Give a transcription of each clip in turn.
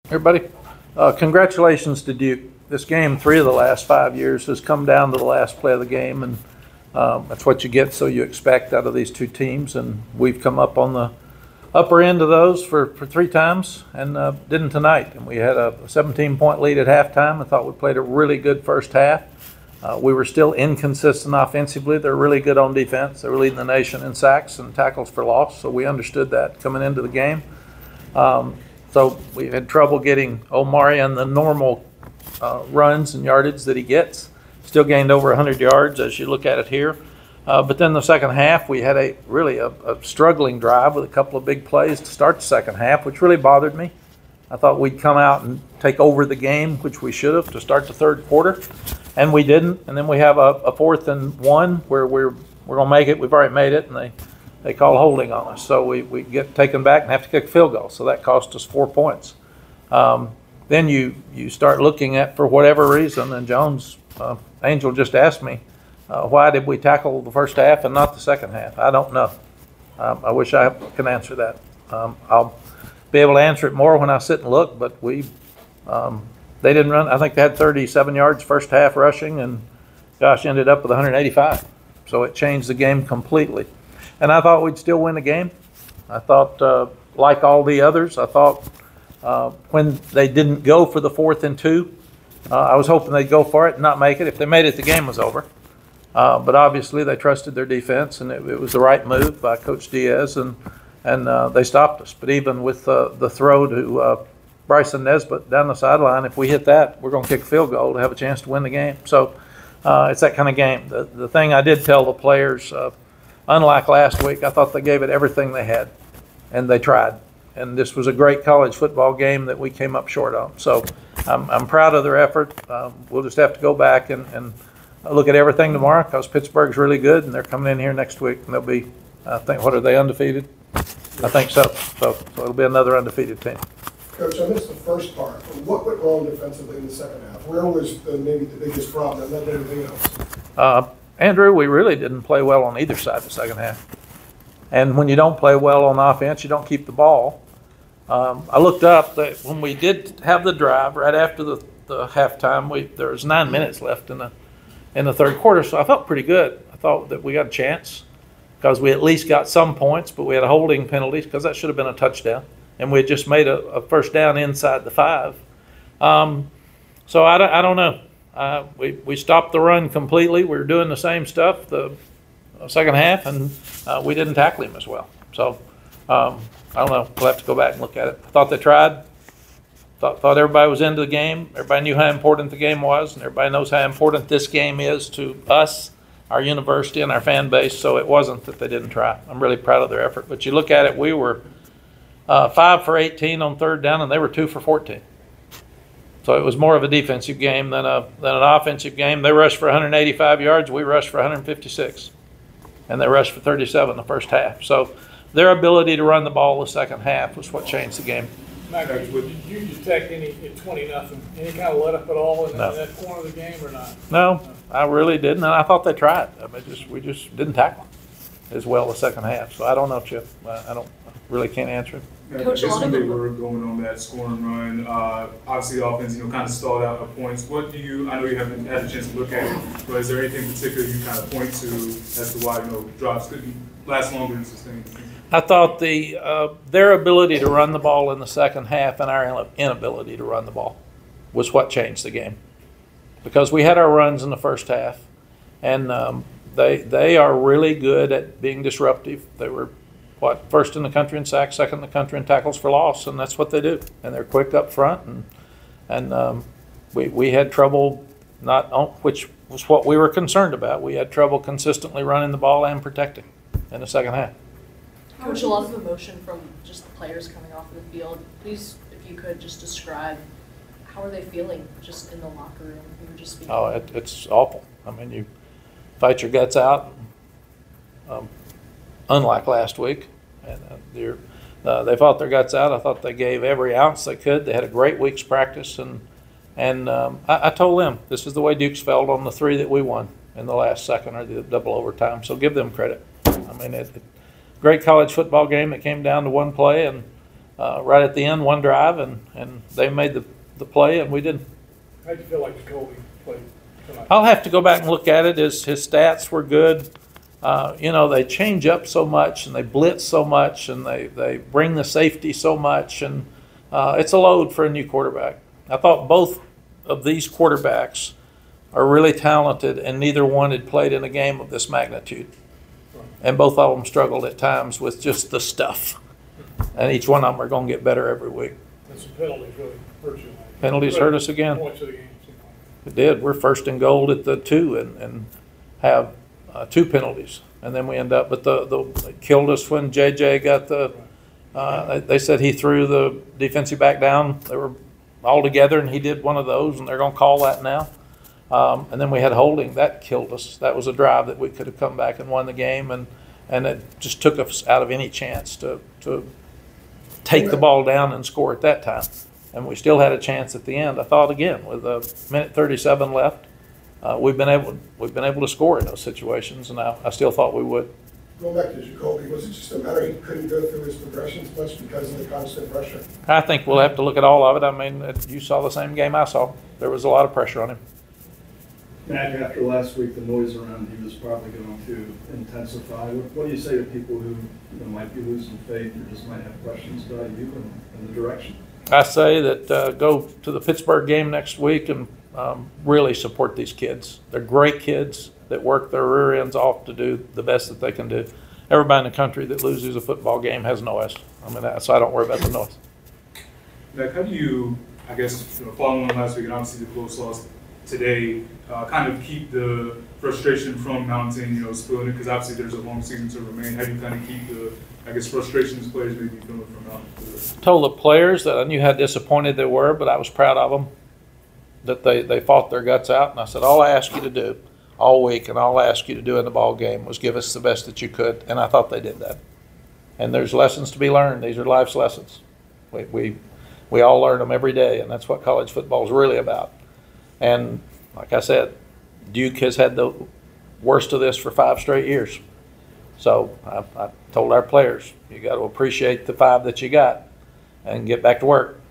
Everybody, congratulations to Duke. This game, 3 of the last 5 years, has come down to the last play of the game, and that's what you get, so you expect out of these two teams. And we've come up on the upper end of those for 3 times and didn't tonight. And we had a 17-point lead at halftime. I thought we played a really good first half. We were still inconsistent offensively. They're really good on defense. They were leading the nation in sacks and tackles for loss, so we understood that coming into the game. So we had trouble getting Omari on the normal runs and yardage that he gets. Still gained over 100 yards as you look at it here. But then the second half, we had a struggling drive with a couple of big plays to start the second half, which really bothered me. I thought we'd come out and take over the game, which we should have, to start the third quarter, and we didn't. And then we have a 4th and 1 where we're going to make it. We've already made it, and they call holding on us. So we get taken back and have to kick a field goal. So that cost us 4 points. Then you start looking at, for whatever reason, and Jones, Angel just asked me, why did we tackle the first half and not the second half? I don't know. I wish I could answer that. I'll be able to answer it more when I sit and look, but they didn't run. I think they had 37 yards first half rushing, and Josh ended up with 185. So it changed the game completely. And I thought we'd still win the game. I thought, like all the others, I thought when they didn't go for the 4th and 2, I was hoping they'd go for it and not make it. If they made it, the game was over. But obviously they trusted their defense, and it was the right move by Coach Diaz, and they stopped us. But even with the throw to Bryson Nesbitt down the sideline, if we hit that, we're going to kick a field goal to have a chance to win the game. So it's that kind of game. The thing I did tell the players, unlike last week, I thought they gave it everything they had, and they tried. And this was a great college football game that we came up short on. So I'm proud of their effort. We'll just have to go back and look at everything tomorrow, because Pittsburgh's really good, and they're coming in here next week, and they'll be, I think, what are they, undefeated? I think so. So it'll be another undefeated team. Coach, I missed the first part. What went wrong defensively in the second half? Where was maybe the biggest problem, and then everything else? Andrew, we really didn't play well on either side the second half. And when you don't play well on offense, you don't keep the ball. I looked up that when we did have the drive right after the halftime, there was 9 minutes left in the third quarter, so I felt pretty good. I thought that we got a chance because we at least got some points, but we had a holding penalty because that should have been a touchdown, and we had just made a first down inside the 5. So I don't know. We stopped the run completely. We were doing the same stuff the second half, and we didn't tackle him as well. So I don't know. We'll have to go back and look at it. I thought they tried. Thought everybody was into the game. Everybody knew how important the game was, and everybody knows how important this game is to us, our university, and our fan base. So it wasn't that they didn't try. I'm really proud of their effort. But you look at it, we were 5 for 18 on third down, and they were 2 for 14. So it was more of a defensive game than an offensive game. They rushed for 185 yards. We rushed for 156, and they rushed for 37 the first half. So their ability to run the ball the second half was what changed the game. Mack, did you detect any 20-0, any kind of let up at all in that corner of the game or not? No, I really didn't, and I thought they tried. I mean, we just didn't tackle as well the second half. So I don't know, Chip. I really can't answer it. Coach, a lot of them were going on that scoring run. Obviously, the offense, kind of stalled out at points. I know you haven't had a chance to look at it, but is there anything in particular you kind of point to as to why drops couldn't last longer and sustain? I thought their ability to run the ball in the second half and our inability to run the ball was what changed the game, because we had our runs in the first half, and they are really good at being disruptive. They were first in the country in sacks, second in the country in tackles for loss, and that's what they do. And they're quick up front, and we had trouble which was what we were concerned about. We had trouble consistently running the ball and protecting in the second half. Coach, a lot of emotion from just the players coming off of the field. Please, if you could, just describe how are they feeling just in the locker room? You were just speaking. Oh, it's awful. I mean, you fight your guts out. Unlike last week, and they fought their guts out. I thought they gave every ounce they could. They had a great week's practice, and I told them this is the way Duke's felt on the 3 that we won in the last second or the double overtime. So give them credit. I mean, great college football game that came down to one play, and right at the end, one drive, and they made the play, and we didn't. How'd you feel like Jacoby played tonight? I'll have to go back and look at it. His stats were good. They change up so much, and they blitz so much, and they bring the safety so much, and it's a load for a new quarterback. I thought both of these quarterbacks are really talented, and neither one had played in a game of this magnitude. And both of them struggled at times with just the stuff. And each one of them are going to get better every week. And some penalties really hurt you. Penalties hurt us again. Points of the game. It did. We're first and goal at the 2 and have 2 penalties. And then we end up, but it killed us when JJ got they said he threw the defensive back down. They were all together, and he did one of those, and they're going to call that now. And then we had holding. That killed us. That was a drive that we could have come back and won the game, and it just took us out of any chance to take the ball down and score at that time. And we still had a chance at the end. I thought again with a minute 37 left, we've been able to score in those situations, and I still thought we would. Going back to Jacoby, was it just a matter he couldn't go through his progressions much because of the constant pressure? I think we'll have to look at all of it. I mean, you saw the same game I saw. There was a lot of pressure on him. Matt, after last week, the noise around you was probably going to intensify. What do you say to people who might be losing faith or just might have questions about you and the direction? I say that go to the Pittsburgh game next week and really support these kids. They're great kids that work their rear ends off to do the best that they can do. Everybody in the country that loses a football game has noise. So I don't worry about the noise. Mac, how do you, I guess, following on last week and obviously the close loss today, kind of keep the frustration from mounting, spilling it, because obviously there's a long season to remain. How do you kind of keep the, I guess, frustrations players may be feeling from mounting? Told the players that I knew how disappointed they were, but I was proud of them, that they fought their guts out. And I said, all I asked you to do all week and all I asked you to do in the ball game was give us the best that you could. And I thought they did that. And there's lessons to be learned. These are life's lessons. We all learn them every day, and that's what college football is really about. And like I said, Duke has had the worst of this for 5 straight years. So I told our players, you got to appreciate the 5 that you got and get back to work.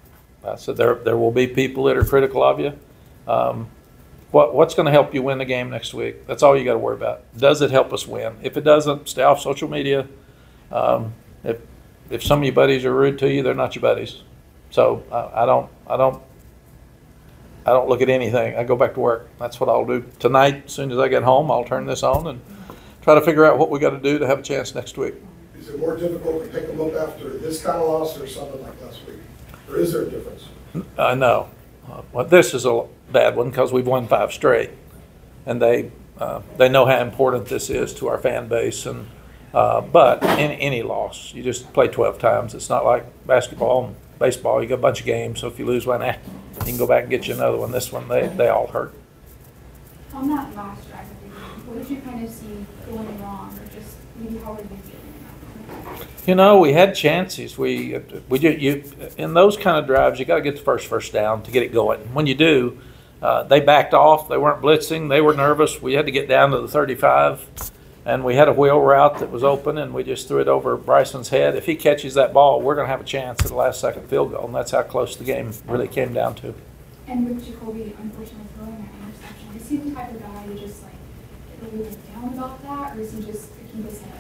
I said there will be people that are critical of you. What's going to help you win the game next week? That's all you got to worry about. Does it help us win? If it doesn't, stay off social media. If some of your buddies are rude to you, they're not your buddies. So I don't look at anything. I go back to work. That's what I'll do tonight. As soon as I get home, I'll turn this on and try to figure out what we got to do to have a chance next week. Is it more difficult to pick them up after this kind of loss or something like last week? Or is there a difference? No. Well, this is a bad one because we've won 5 straight, and they know how important this is to our fan base. And but in any loss, you just play 12 times. It's not like basketball and baseball. You got a bunch of games, so if you lose one, you can go back and get you another one. This one, they all hurt. On that last drive of the game, what did you kind of see going wrong, or just maybe how were you feeling about it? We had chances. We in those kind of drives, you got to get the first down to get it going. When you do, they backed off. They weren't blitzing. They were nervous. We had to get down to the 35, and we had a wheel route that was open, and we just threw it over Bryson's head. If he catches that ball, we're going to have a chance at the last-second field goal, and that's how close the game really came down to. And with Jacoby, unfortunately, throwing that interception, is he the type of guy who just get really down about that, or is he just keep his head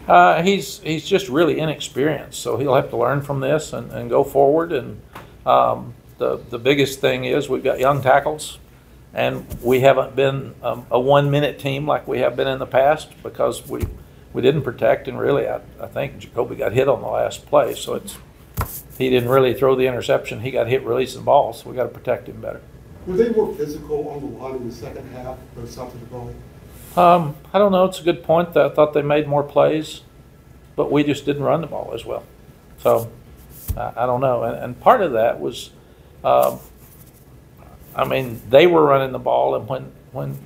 up? He's just really inexperienced, so he'll have to learn from this and go forward. And the biggest thing is we've got young tackles, and we haven't been a 1-minute team like we have been in the past because we didn't protect. And really, I think Jacoby got hit on the last play, so he didn't really throw the interception. He got hit releasing the ball, so we got to protect him better. Were they more physical on the line in the second half or something about? I don't know. It's a good point. I thought they made more plays, but we just didn't run the ball as well. So I don't know. And part of that was, they were running the ball, and when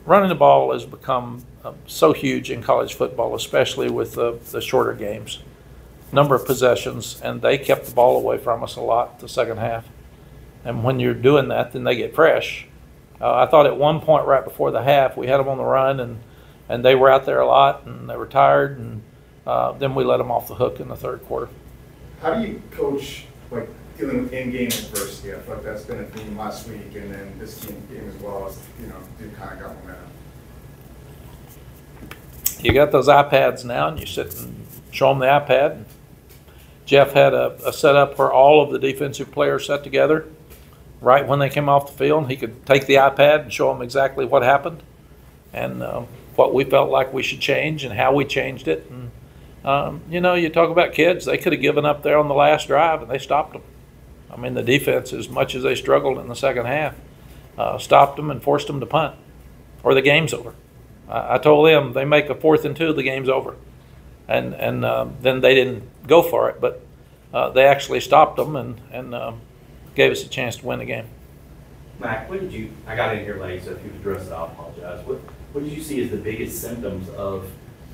running the ball has become so huge in college football, especially with the shorter games, number of possessions, and they kept the ball away from us a lot the second half. And when you're doing that, then they get fresh. I thought at one point right before the half, we had them on the run, and they were out there a lot, and they were tired, and then we let them off the hook in the third quarter. How do you coach, like, dealing with in-game adversity? I feel like that's been a theme last week, and then this game as well, as, you know, you kind of got momentum. You got those iPads now, and you sit and show them the iPad. Jeff had a setup where all of the defensive players sat together right when they came off the field. He could take the iPad and show them exactly what happened and what we felt like we should change and how we changed it. And, you know, you talk about kids, they could have given up there on the last drive, and they stopped them. I mean, the defense, as much as they struggled in the second half, stopped them and forced them to punt, or the game's over. I told them, they make a 4th and 2, the game's over. And then they didn't go for it, but they actually stopped them and gave us a chance to win the game. Mack, what did you, I got in here late, so if you address it, I'll apologize. What did you see as the biggest symptoms of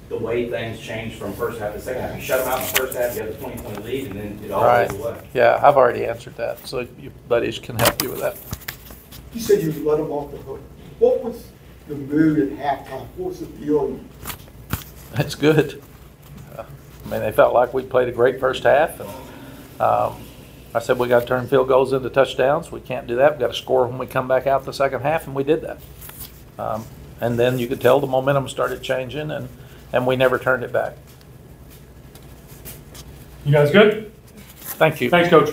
the way things changed from first half to second half? You shut them out in the first half, you had the 20-point lead, and then it all goes away. Yeah, I've already answered that, so your buddies can help you with that. You said you let them off the hook. What was the mood at halftime? What was the feeling? That's good. I mean, they felt like we played a great first half. And I said we got to turn field goals into touchdowns. We can't do that. We've got to score when we come back out the second half, and we did that. And then you could tell the momentum started changing, and we never turned it back. You guys good? Thank you. Thanks, Coach.